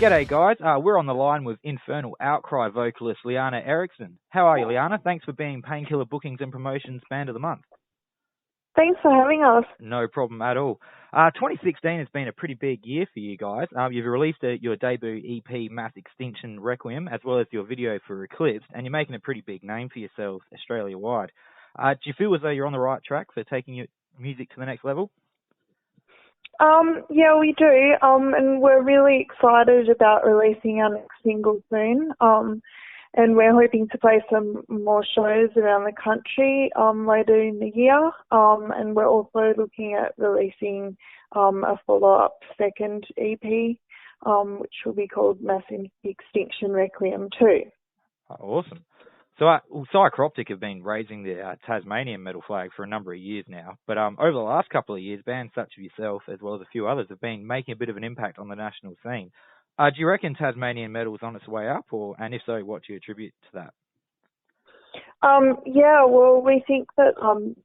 G'day, guys. We're on the line with Infernal Outcry vocalist Liana Eriksen. How are you, Liana? Thanks for being Painkiller Bookings and Promotions Band of the Month. Thanks for having us. No problem at all. 2016 has been a pretty big year for you guys. You've released your debut EP, Mass Extinction Requiem, as well as your video for Eclipse, and you're making a pretty big name for yourselves Australia-wide. Do you feel as though you're on the right track for taking your music to the next level? Yeah, we do. And we're really excited about releasing our next single soon. And we're hoping to play some more shows around the country later in the year. And we're also looking at releasing a follow-up second EP, which will be called Mass Extinction Requiem 2. Oh, awesome. So, Psychroptic have been raising the Tasmanian metal flag for a number of years now, but over the last couple of years, bands such as yourself, as well as a few others, have been making a bit of an impact on the national scene. Do you reckon Tasmanian metal is on its way up, and if so, what do you attribute to that? Yeah, well, we think that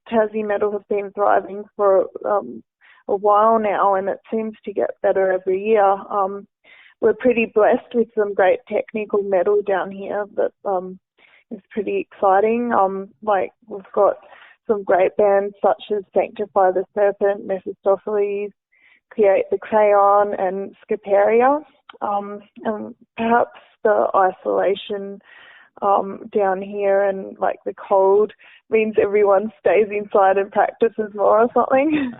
Tassie metal has been thriving for a while now, and it seems to get better every year. We're pretty blessed with some great technical metal down here that is pretty exciting. We've got some great bands such as Sanctify the Serpent, Mephistopheles, Create the Crayon, and Scaperia. And perhaps the isolation down here and the cold means everyone stays inside and practices more or something.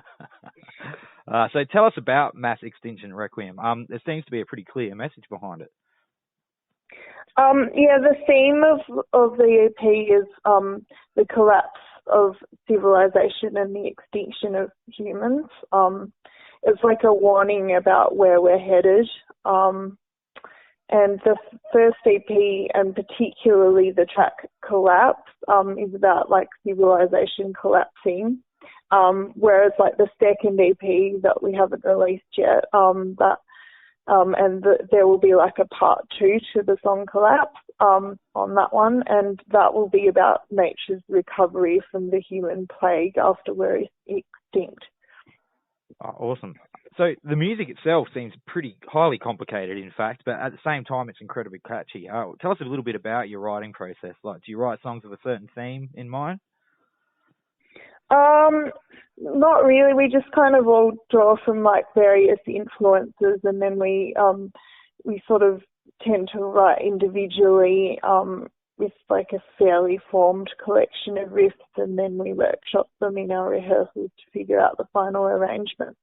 So tell us about Mass Extinction Requiem. There seems to be a pretty clear message behind it. Yeah, the theme of the EP is the collapse of civilization and the extinction of humans. It's like a warning about where we're headed. And the first EP, and particularly the track Collapse, is about civilization collapsing. Whereas the second EP that we haven't released yet, there will be a part 2 to the song Collapse on that one, and that will be about nature's recovery from the human plague after we're extinct. Oh, awesome. So the music itself seems pretty highly complicated, in fact, but at the same time, it's incredibly catchy. Tell us a little bit about your writing process. Do you write songs with a certain theme in mind? Not really. We just kind of all draw from various influences, and then we sort of tend to write individually with a fairly formed collection of riffs, and then we workshop them in our rehearsals to figure out the final arrangement.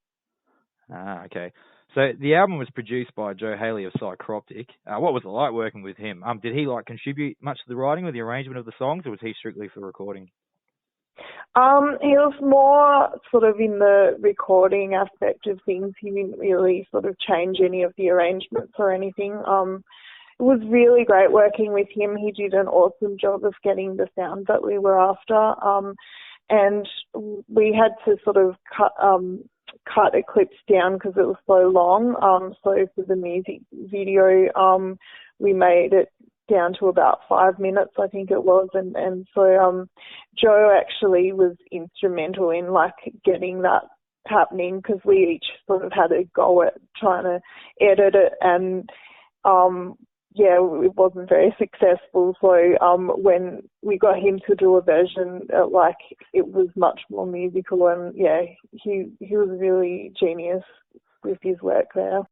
Okay. So the album was produced by Joe Haley of Psychroptic. What was it like working with him? Did he contribute much to the writing or the arrangement of the songs, or was he strictly for recording? He was more sort of in the recording aspect of things. He didn't really sort of change any of the arrangements or anything. It was really great working with him. He did an awesome job of getting the sound that we were after. And we had to sort of cut Eclipse down because it was so long. So for the music video, we made it down to about 5 minutes, I think it was, and so Joe actually was instrumental in getting that happening, because we each sort of had a go at trying to edit it, and it wasn't very successful. So when we got him to do a version, it was much more musical, and he was really genius with his work there.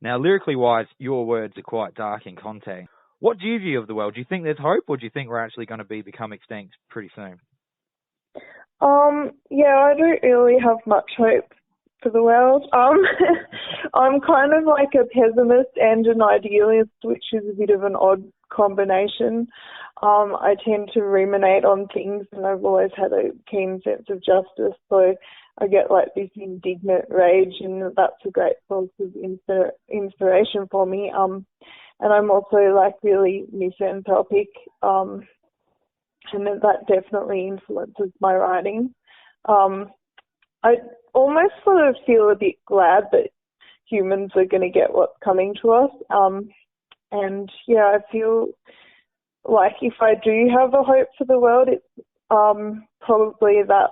Now, lyrically wise, your words are quite dark in content. What do you view of the world? Do you think there's hope, or do you think we're actually going to become extinct pretty soon? Yeah, I don't really have much hope for the world. I'm kind of like a pessimist and an idealist, which is a bit of an odd combination. I tend to ruminate on things, and I've always had a keen sense of justice, so I get like this indignant rage, and that's a great source of inspiration for me. And I'm also like really misanthropic, and that definitely influences my writing. I almost sort of feel a bit glad that humans are going to get what's coming to us. And yeah, I feel like if I do have a hope for the world, it's probably that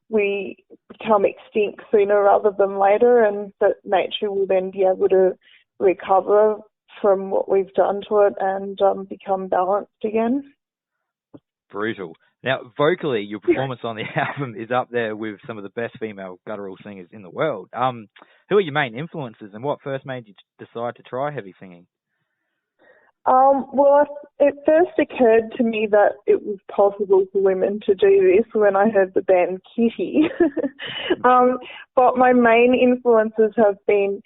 we become extinct sooner rather than later, and that nature will then be able to recover from what we've done to it and become balanced again. Brutal. Now, vocally, your performance on the album is up there with some of the best female guttural singers in the world. Who are your main influences, and what first made you decide to try heavy singing? Well, it first occurred to me that it was possible for women to do this when I heard the band Kitty. But my main influences have been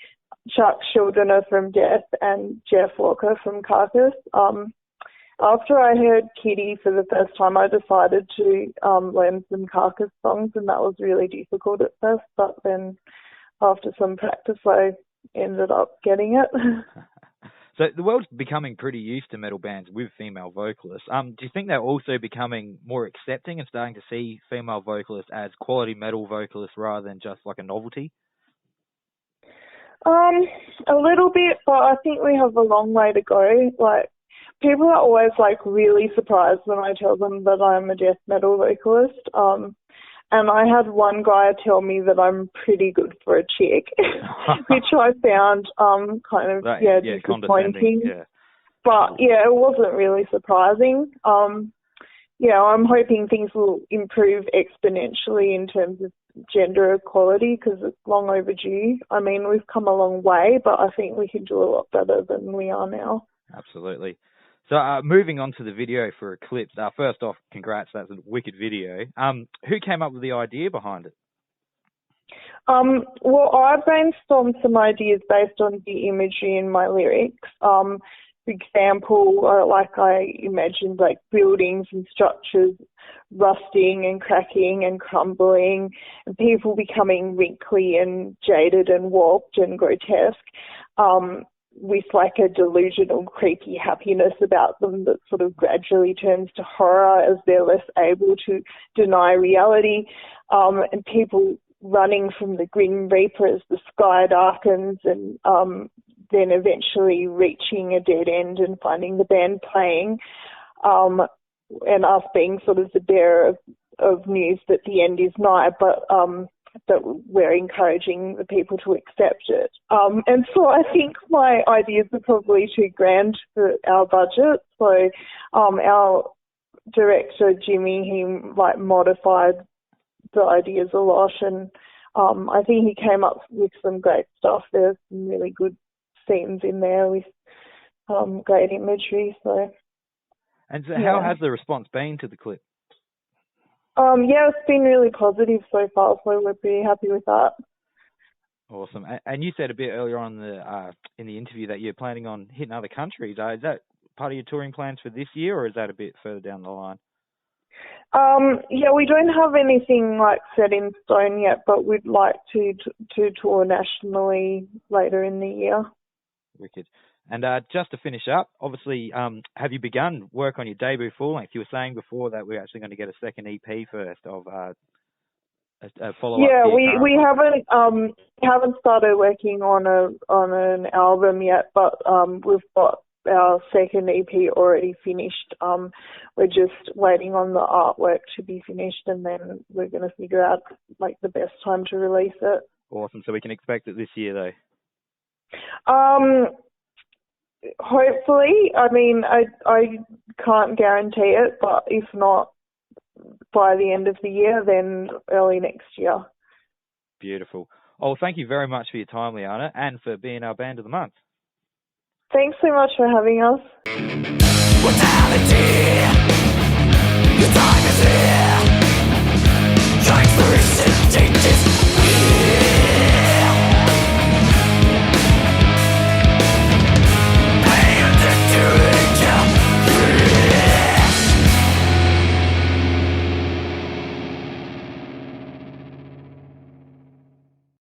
Chuck Schuldiner from Death and Jeff Walker from Carcass. After I heard Kitty for the first time, I decided to learn some Carcass songs, and that was really difficult at first, but then after some practice, I ended up getting it. So the world's becoming pretty used to metal bands with female vocalists. Do you think they're also becoming more accepting and starting to see female vocalists as quality metal vocalists rather than just like a novelty? A little bit, but I think we have a long way to go. Like, people are always like really surprised when I tell them that I'm a death metal vocalist. And I had one guy tell me that I'm pretty good for a chick, which I found kind of disappointing. Yeah. But yeah, it wasn't really surprising. Yeah, I'm hoping things will improve exponentially in terms of gender equality because it's long overdue. I mean, we've come a long way, but I think we can do a lot better than we are now. Absolutely. So moving on to the video for Eclipse. First off, congrats, that's a wicked video. Who came up with the idea behind it? Well, I brainstormed some ideas based on the imagery in my lyrics. For example, I imagined like buildings and structures rusting and cracking and crumbling, and people becoming wrinkly and jaded and warped and grotesque. With like a delusional, creepy happiness about them that sort of gradually turns to horror as they're less able to deny reality, and people running from the Grim Reaper as the sky darkens, and then eventually reaching a dead end and finding the band playing, and us being sort of the bearer of news that the end is nigh, but that we're encouraging the people to accept it. And so I think my ideas are probably too grand for our budget. So our director, Jimmy, he like modified the ideas a lot, and I think he came up with some great stuff. There's some really good scenes in there with great imagery. So. And so how has the response been to the clip? Yeah, it's been really positive so far, so we're pretty happy with that. Awesome. And you said a bit earlier on in the interview that you're planning on hitting other countries. Is that part of your touring plans for this year, or is that a bit further down the line? Yeah, we don't have anything like set in stone yet, but we'd like to tour nationally later in the year. Wicked. And just to finish up, obviously, have you begun work on your debut full length? You were saying before that we're actually going to get a second EP first of a follow-up? Yeah, to your we current we one? haven't started working on an album yet, but we've got our second EP already finished. We're just waiting on the artwork to be finished, and then we're going to figure out like the best time to release it. Awesome. So we can expect it this year, though. Hopefully. I mean, I can't guarantee it, but if not by the end of the year, then early next year. Beautiful. Oh, thank you very much for your time, Liana, and for being our Band of the Month. Thanks so much for having us. Mortality, your time is here. Trying to reach it is here.